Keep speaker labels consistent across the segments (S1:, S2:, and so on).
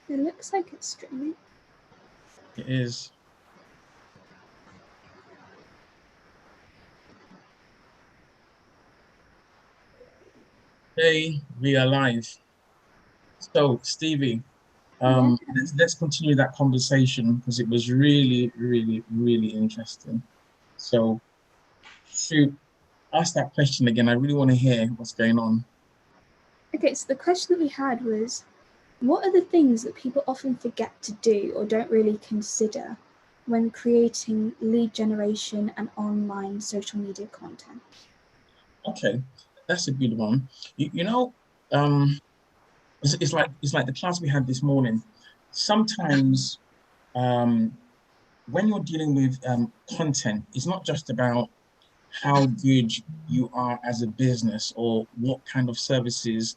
S1: It looks like it's streaming.
S2: It is. Hey, we are live. So, Stevie,
S1: Yeah.
S2: let's continue that conversation because it was really, really, really interesting. So, shoot, ask that question again. I really want to hear what's going on.
S1: Okay, so the question that we had was, what are the things that people often forget to do or don't really consider when creating lead generation and online social media content?
S2: Okay, that's a good one. You know, um, it's like the class we had this morning. Sometimes, um, when you're dealing with content, it's not just about how good you are as a business or what kind of services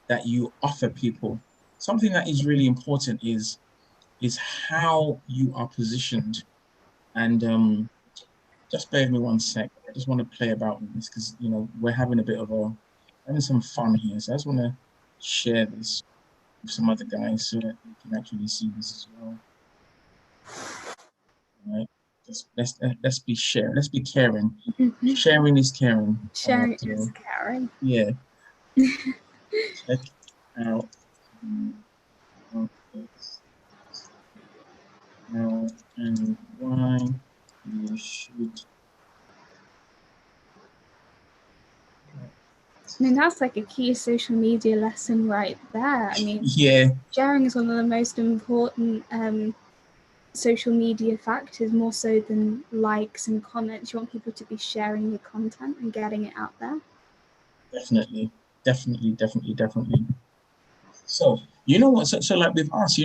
S2: that you offer people. Something that is really important is how you are positioned. And just bear with me one sec. I just want to play about with this because we're having a bit of a having some fun here. So I just want to share this with some other guys so that they can actually see this as well. Right? Just let's be sharing. Let's be caring. Sharing is caring.
S1: Sharing is
S2: So
S1: caring.
S2: yeah, check out this how and why you should.
S1: I mean, that's like a key social media lesson right there. I mean,
S2: Yeah,
S1: sharing is one of the most important social media factors, more so than likes and comments. You want people to be sharing your content and getting it out there.
S2: definitely, definitely, definitely, definitely. So you know what? So like with us,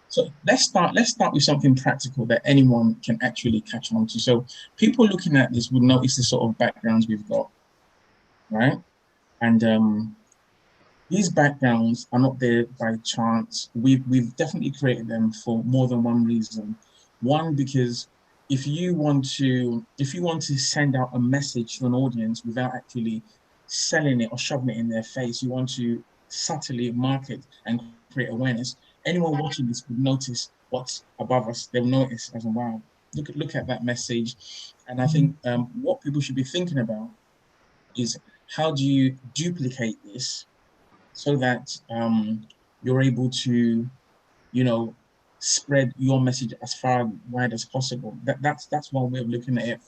S2: so let's start with something practical that anyone can actually catch on to. So people looking at this would notice the sort of backgrounds we've got, right? And these backgrounds are not there by chance. We've definitely created them for more than one reason. One, because if you want to send out a message to an audience without actually selling it or shoving it in their face, you want to subtly market and create awareness. Anyone watching this would notice what's above us. They'll notice as a wow, look at that message. And I think what people should be thinking about is how do you duplicate this so that you're able to, you know, spread your message as far wide as possible. That's one way of looking at it.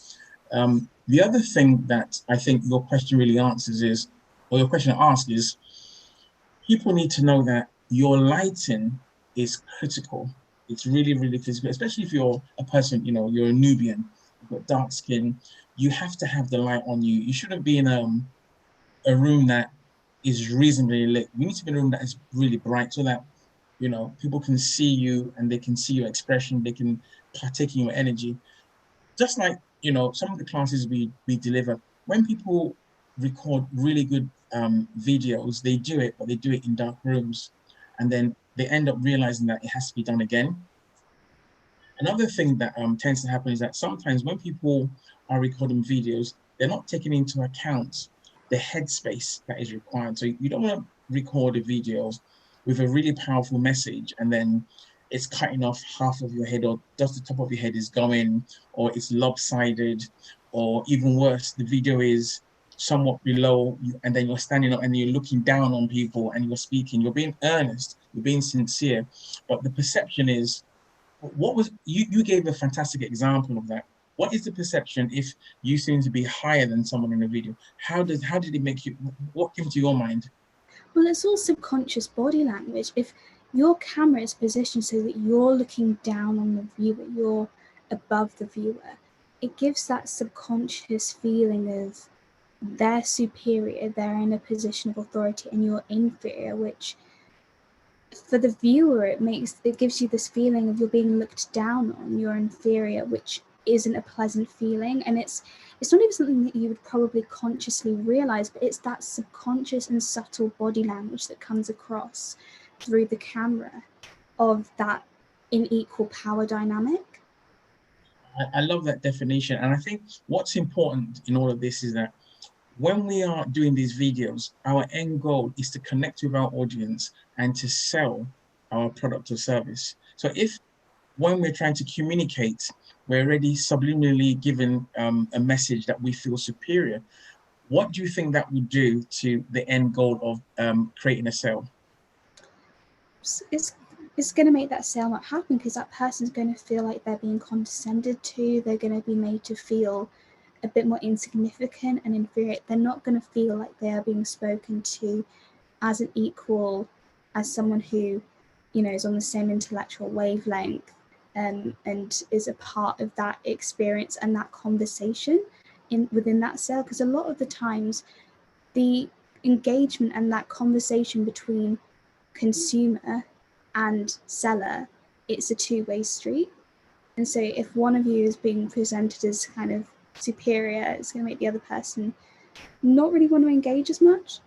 S2: The other thing that I think your question really answers is, or your question asks is, people need to know that your lighting is critical. It's really, really critical, especially if you're a person, you're a Nubian, you've got dark skin. You have to have the light on you. You shouldn't be in a room that is reasonably lit. You need to be in a room that is really bright so that people can see you and they can see your expression, they can partake in your energy. Just like some of the classes we deliver, when people record really good videos, they do it, but they do it in dark rooms, and then they end up realizing that it has to be done again. Another thing that tends to happen is that sometimes when people are recording videos, they're not taking into account the headspace that is required. So you don't want to record a video with a really powerful message and then it's cutting off half of your head, or just the top of your head is going, or it's lopsided, or even worse, the video is somewhat below you, and then you're standing up and you're looking down on people and you're speaking. You're being earnest, you're being sincere, but the perception is what was you gave a fantastic example of that. What is the perception if you seem to be higher than someone in a video? How did it make you, what came to your mind?
S1: Well, it's all subconscious body language. If your camera is positioned so that you're looking down on the viewer, you're above the viewer, it gives that subconscious feeling of they're superior, they're in a position of authority, and you're inferior, which for the viewer it gives you this feeling of you're being looked down on, you're inferior, which isn't a pleasant feeling. And it's not even something that you would probably consciously realize, but it's that subconscious and subtle body language that comes across through the camera of that unequal power dynamic.
S2: I love that definition, and I think what's important in all of this is that when we are doing these videos, our end goal is to connect with our audience and to sell our product or service. So if when we're trying to communicate, we're already subliminally given a message that we feel superior, what do you think that would do to the end goal of creating a sale?
S1: It's going to make that sale not happen, because that person's going to feel like they're being condescended to. They're going to be made to feel a bit more insignificant and inferior. They're not going to feel like they are being spoken to as an equal, as someone who, you know, is on the same intellectual wavelength, and is a part of that experience and that conversation within that sale. Because a lot of the times, the engagement and that conversation between consumer and seller, it's a two-way street. And so if one of you is being presented as kind of superior, it's going to make the other person not really want to engage as much.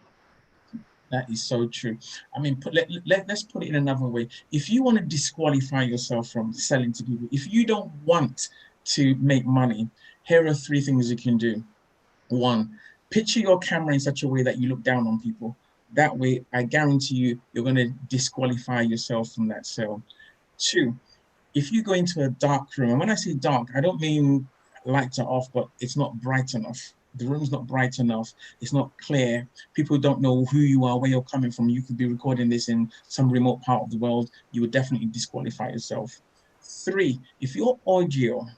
S2: That is so true. I mean, let's put it in another way. If you want to disqualify yourself from selling to people, if you don't want to make money, here are three things you can do. One, picture your camera in such a way that you look down on people. That way, I guarantee you, you're going to disqualify yourself from that sale. Two, if you go into a dark room, and when I say dark, I don't mean lights are off, but it's not bright enough. The room's not bright enough. It's not clear. People don't know who you are, where you're coming from. You could be recording this in some remote part of the world. You would definitely disqualify yourself. Three, if your audio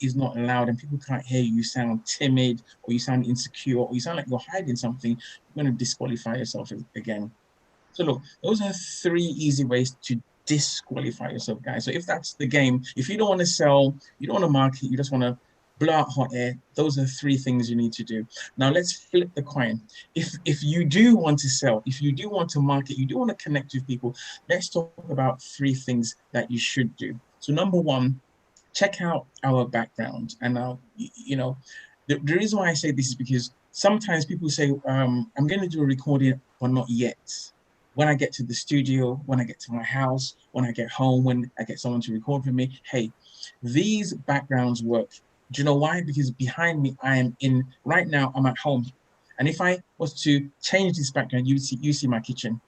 S2: is not loud and people can't hear you, you sound timid or you sound insecure or you sound like you're hiding something, you're going to disqualify yourself again. So look, those are three easy ways to disqualify yourself, guys. So if that's the game, if you don't want to sell, you don't want to market, you just want to blow out hot air, those are three things you need to do. Now let's flip the coin. If you do want to sell, if you do want to market, you do want to connect with people, let's talk about three things that you should do. So number one, check out our background. And now, you know, the reason why I say this is because sometimes people say, I'm going to do a recording, but not yet. When I get to the studio, when I get to my house, when I get home, when I get someone to record for me, hey, these backgrounds work. Do you know why? Because behind me, right now, I'm at home. And if I was to change this background, you see my kitchen.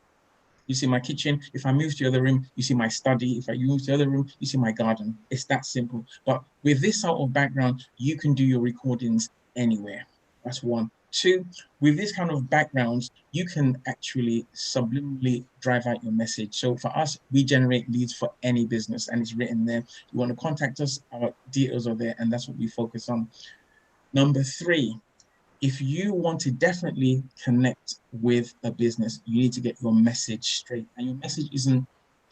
S2: You see my kitchen. If I move to the other room, you see my study. If I move to the other room, you see my garden. It's that simple. But with this sort of background, you can do your recordings anywhere. That's one. Two, with this kind of backgrounds, you can actually subliminally drive out your message. So for us, we generate leads for any business and it's written there. You want to contact us, our details are there, and that's what we focus on. Number three, if you want to definitely connect with a business, you need to get your message straight. And your message isn't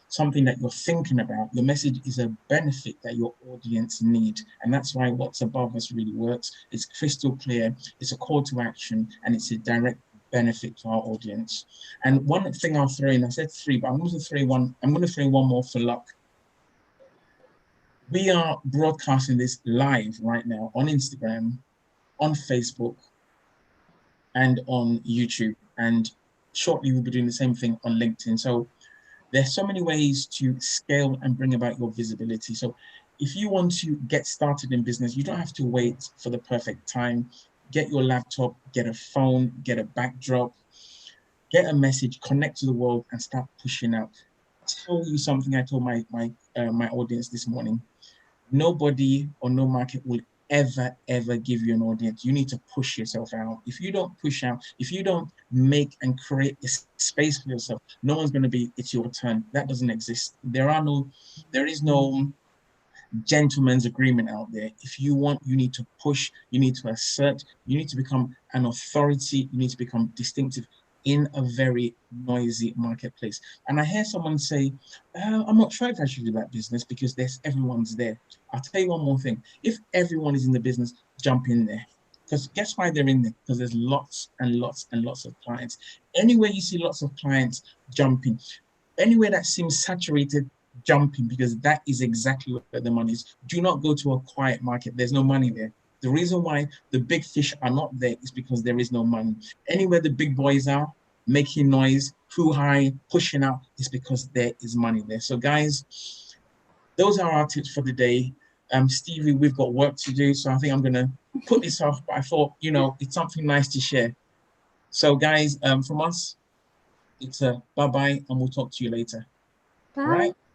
S2: something that you're thinking about. Your message is a benefit that your audience need. And that's why what's above us really works. It's crystal clear, it's a call to action, and it's a direct benefit to our audience. And one thing I'll throw in, I said three, but I'm going to throw one more for luck. We are broadcasting this live right now on Instagram, on Facebook, and on YouTube. And shortly, we'll be doing the same thing on LinkedIn. So there's so many ways to scale and bring about your visibility. So if you want to get started in business, you don't have to wait for the perfect time. Get your laptop, get a phone, get a backdrop, get a message, connect to the world, and start pushing out. Tell you something I told my audience this morning. Nobody or no market will ever give you an audience. You need to push yourself out. If you don't push out, if you don't make and create a space for yourself, no one's going to be, it's your turn. That doesn't exist. There is no gentleman's agreement out there. If you want, you need to push, you need to assert, you need to become an authority, you need to become distinctive in a very noisy marketplace. And I hear someone say, I'm not sure if I should do that business because everyone's there. I'll tell you one more thing. If everyone is in the business, jump in there. Because guess why they're in there? Because there's lots and lots and lots of clients. Anywhere you see lots of clients, jump in. Anywhere that seems saturated, jumping, because that is exactly where the money is. Do not go to a quiet market. There's no money there. The reason why the big fish are not there is because there is no money. Anywhere the big boys are making noise, too high, pushing out, is because there is money there. So guys, those are our tips for the day. Stevie, we've got work to do, so I think I'm going to put this off, but I thought, you know, it's something nice to share. So, guys, from us, it's a bye bye, and we'll talk to you later. All right.
S1: Bye.